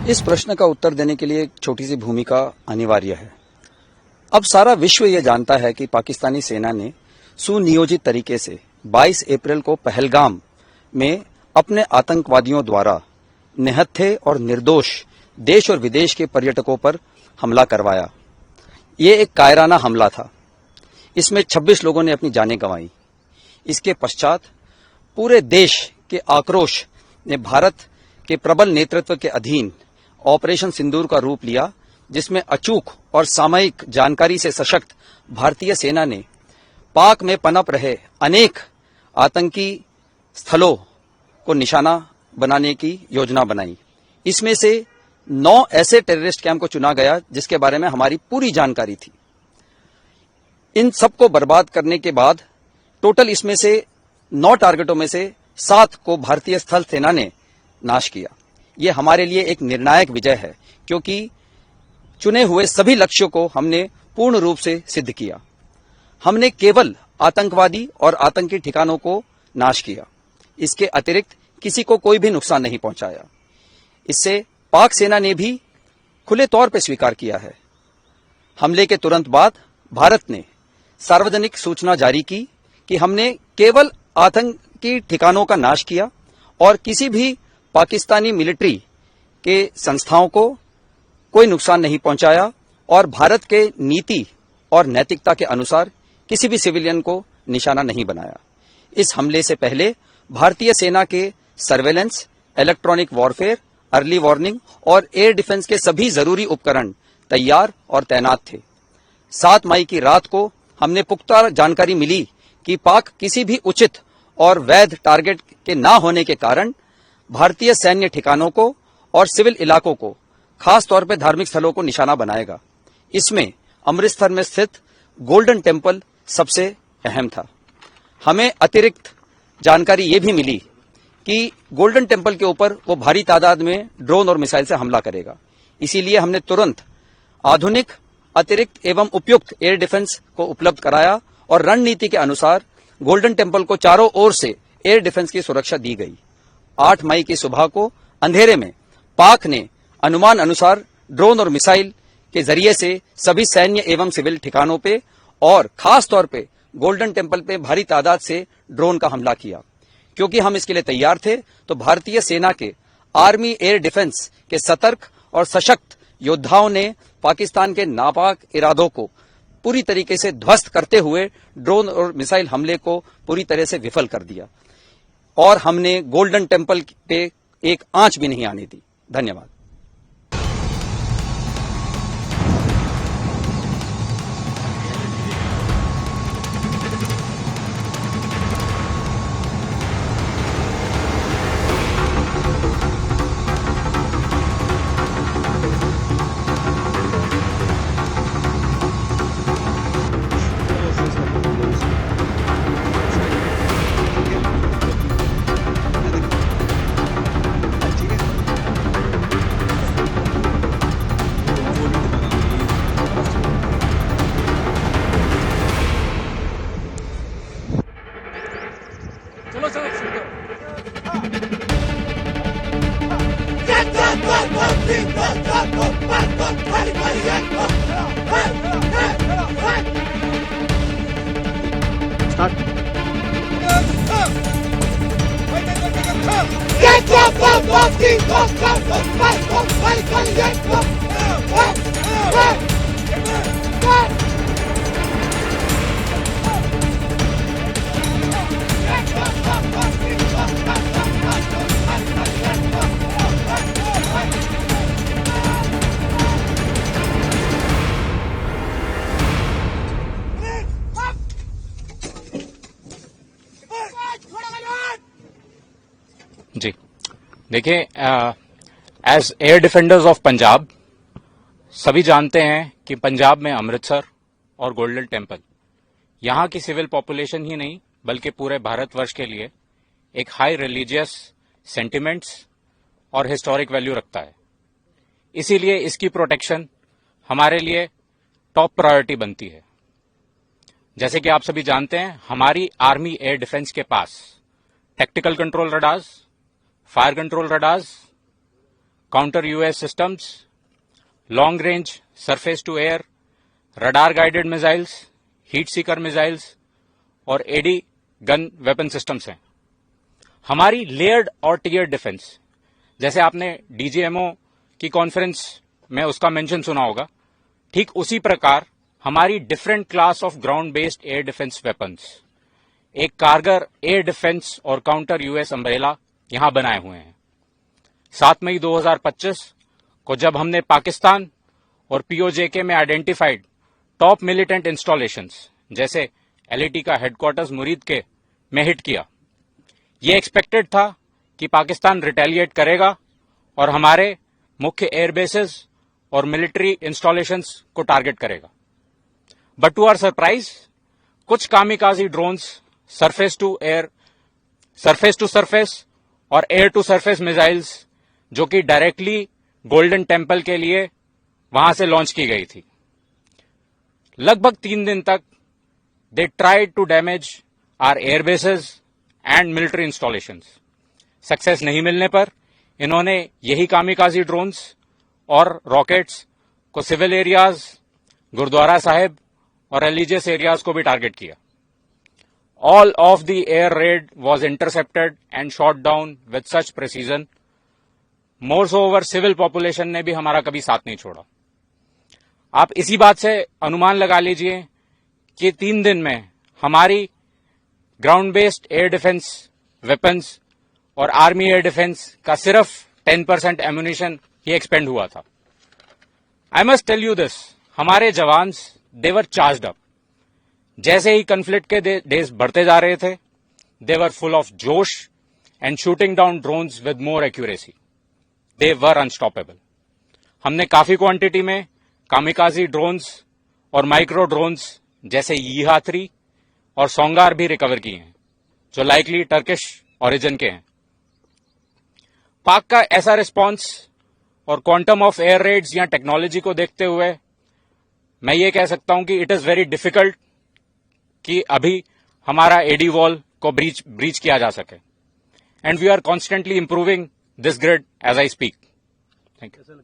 इस प्रश्न का उत्तर देने के लिए एक छोटी सी भूमिका अनिवार्य है। अब सारा विश्व ये जानता है कि पाकिस्तानी सेना ने सुनियोजित तरीके से 22 अप्रैल को पहलगाम में अपने आतंकवादियों द्वारा निहत्थे और निर्दोष देश और विदेश के पर्यटकों पर हमला करवाया। ये एक कायराना हमला था। इसमें 26 लोगों ने अपनी जानें गंवाई। इसके पश्चात पूरे देश के आक्रोश ने भारत के प्रबल नेतृत्व के अधीन ऑपरेशन सिंदूर का रूप लिया, जिसमें अचूक और सामयिक जानकारी से सशक्त भारतीय सेना ने पाक में पनप रहे अनेक आतंकी स्थलों को निशाना बनाने की योजना बनाई। इसमें से 9 ऐसे टेररिस्ट कैंप को चुना गया जिसके बारे में हमारी पूरी जानकारी थी। इन सबको बर्बाद करने के बाद टोटल इसमें से 9 टारगेटों में से 7 को भारतीय स्थल सेना ने नाश किया। ये हमारे लिए एक निर्णायक विजय है, क्योंकि चुने हुए सभी लक्ष्यों को हमने पूर्ण रूप से सिद्ध किया। हमने केवल आतंकवादी और आतंकी ठिकानों को नाश किया। इसके अतिरिक्त किसी को कोई भी नुकसान नहीं पहुंचाया। इससे पाक सेना ने भी खुले तौर पर स्वीकार किया है। हमले के तुरंत बाद भारत ने सार्वजनिक सूचना जारी की कि हमने केवल आतंकी ठिकानों का नाश किया और किसी भी पाकिस्तानी मिलिट्री के संस्थाओं को कोई नुकसान नहीं पहुंचाया और भारत के नीति और नैतिकता के अनुसार किसी भी सिविलियन को निशाना नहीं बनाया। इस हमले से पहले भारतीय सेना के surveillance, electronic warfare, early warning और एयर डिफेंस के सभी जरूरी उपकरण तैयार और तैनात थे। 7 मई की रात को हमने पुख्ता जानकारी मिली कि पाक किसी भी उचित और वैध टारगेट के न होने के कारण भारतीय सैन्य ठिकानों को और सिविल इलाकों को, खास तौर पर धार्मिक स्थलों को निशाना बनाएगा। इसमें अमृतसर में स्थित गोल्डन टेम्पल सबसे अहम था। हमें अतिरिक्त जानकारी ये भी मिली कि गोल्डन टेम्पल के ऊपर वो भारी तादाद में ड्रोन और मिसाइल से हमला करेगा। इसीलिए हमने तुरंत आधुनिक, अतिरिक्त एवं उपयुक्त एयर डिफेंस को उपलब्ध कराया और रणनीति के अनुसार गोल्डन टेम्पल को चारों ओर से एयर डिफेंस की सुरक्षा दी गई। 8 मई की सुबह को अंधेरे में पाक ने अनुमान अनुसार ड्रोन और मिसाइल के जरिए से सभी सैन्य एवं सिविल ठिकानों पे और खास तौर पे गोल्डन टेम्पल पे भारी तादाद से ड्रोन का हमला किया। क्योंकि हम इसके लिए तैयार थे, तो भारतीय सेना के आर्मी एयर डिफेंस के सतर्क और सशक्त योद्धाओं ने पाकिस्तान के नापाक इरादों को पूरी तरीके से ध्वस्त करते हुए ड्रोन और मिसाइल हमले को पूरी तरह से विफल कर दिया और हमने गोल्डन टेम्पल पे एक आंच भी नहीं आने दी। धन्यवाद। जी देखिए, as air defenders of Punjab सभी जानते हैं कि पंजाब में अमृतसर और गोल्डन टेम्पल यहाँ की सिविल पॉपुलेशन ही नहीं बल्कि पूरे भारतवर्ष के लिए एक हाई रिलीजियस सेंटिमेंट्स और हिस्टोरिक वैल्यू रखता है। इसीलिए इसकी प्रोटेक्शन हमारे लिए टॉप प्रायोरिटी बनती है। जैसे कि आप सभी जानते हैं, हमारी आर्मी एयर डिफेंस के पास tactical control radars, fire control radars, counter US systems, long range surface to air, radar guided missiles, heat seeker missiles और एडी गन वेपन सिस्टम्स हैं। हमारी लेयर्ड और टियर डिफेंस, जैसे आपने डीजीएमओ की conference में उसका मेंशन सुना होगा, ठीक उसी प्रकार हमारी different class of ground based air defence weapons, एक कारगर एयर डिफेंस और काउंटर यूएस अम्ब्रेला यहां बनाए हुए हैं। 7 मई 2025 को जब हमने पाकिस्तान और पीओजेके में आइडेंटिफाइड टॉप मिलिटेंट इंस्टॉलेशंस जैसे एलएटी का हेडक्वार्टर्स मुरीद के में हिट किया, ये एक्सपेक्टेड था कि पाकिस्तान रिटेलिएट करेगा और हमारे मुख्य एयरबेसेस और मिलिट्री इंस्टॉलेशंस को टारगेट करेगा। बट टू आवर सरप्राइज, कुछ kamikaze drones surface to surface और एयर टू सरफेस मिसाइल्स जो कि डायरेक्टली गोल्डन टेम्पल के लिए वहां से लॉन्च की गई थी, लगभग 3 दिन तक they tried to damage our airbases and military installations. Success नहीं मिलने पर इन्होंने यही कामिकाजी ड्रोन्स और रॉकेट्स को सिविल एरियाज, गुरुद्वारा साहिब और रिलीजियस एरियाज को भी टारगेट किया। All of the air raid was intercepted and shot down with such precision. More so over civil population ने भी हमारा कभी साथ नहीं छोड़ा। आप इसी बात से अनुमान लगा लीजिए कि 3 दिन में हमारी ground based air defence weapons और आर्मी एयर डिफेंस का सिर्फ 10% एम्यूनिशन ही एक्सपेंड हुआ था। I must tell you this, हमारे jawans they were charged up. जैसे ही कन्फ्लिक्ट के डेज बढ़ते जा रहे थे, they were full of josh and shooting down drones with more accuracy. They were unstoppable. हमने काफी क्वांटिटी में कामिकाजी ड्रोन्स और माइक्रो ड्रोन्स जैसे यीहा-3 और सोंगार भी रिकवर किए हैं, जो लाइकली टर्किश ओरिजिन के हैं। पाक का ऐसा रिस्पांस और क्वांटम ऑफ एयर रेड्स या टेक्नोलॉजी को देखते हुए मैं ये कह सकता हूं कि इट इज वेरी डिफिकल्ट कि अभी हमारा एडी वॉल को ब्रीच किया जा सके, and we are constantly improving this grid as I speak. Thank you.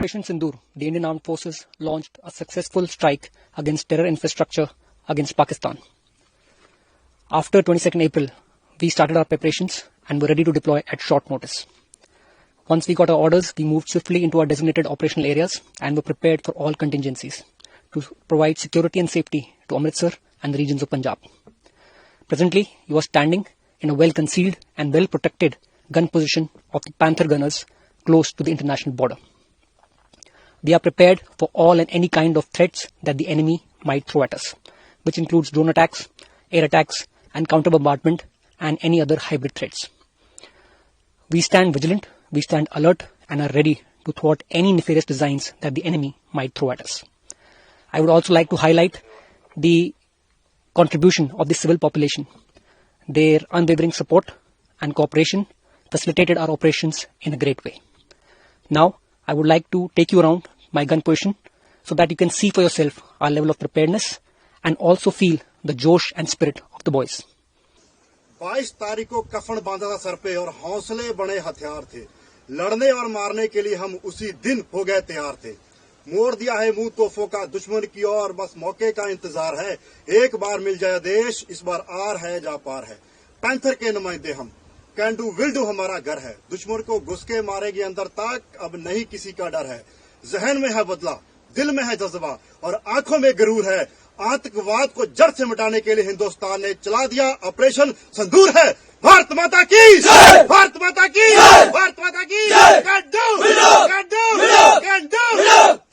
Operation Sindoor, the Indian Armed Forces launched a successful strike against terror infrastructure against Pakistan. After 22nd April, we started our preparations and were ready to deploy at short notice. Once we got our orders, we moved swiftly into our designated operational areas and were prepared for all contingencies to provide security and safety to Amritsar and the regions of Punjab. Presently, you are standing in a well-concealed and well-protected gun position of the Panther gunners close to the international border. We are prepared for all and any kind of threats that the enemy might throw at us, which includes drone attacks, air attacks, and counter-bombardment and any other hybrid threats. We stand vigilant, we stand alert, and are ready to thwart any nefarious designs that the enemy might throw at us. I would also like to highlight the contribution of the civil population. Their unwavering support and cooperation facilitated our operations in a great way. Now, I would like to take you around my gun position so that you can see for yourself our level of preparedness and also feel the josh and spirit of the boys. 22 तारीख को कफन बांधा था sir पे और हौसले बड़े हथियार थे। लड़ने और मारने के लिए हम उसी दिन हो गए तैयार थे। मोड़ दिया है मुंह तोफों का दुश्मन की ओर, बस मौके का इंतजार है। एक बार मिल जाए देश, इस बार आर है जा पार है। पैंथर के नुमाइंदे हम, कैन डू विल डू हमारा घर है। दुश्मन को घुस के मारेगी अंदर तक, अब नहीं किसी का डर है। जहन में है बदला, दिल में है जज्बा और आंखों में गरूर है। आतंकवाद को जड़ से मिटाने के लिए हिंदुस्तान ने चला दिया ऑपरेशन संदूर है। भारत माता की, भारत माता की, भारत माता की, can do, can do, can do.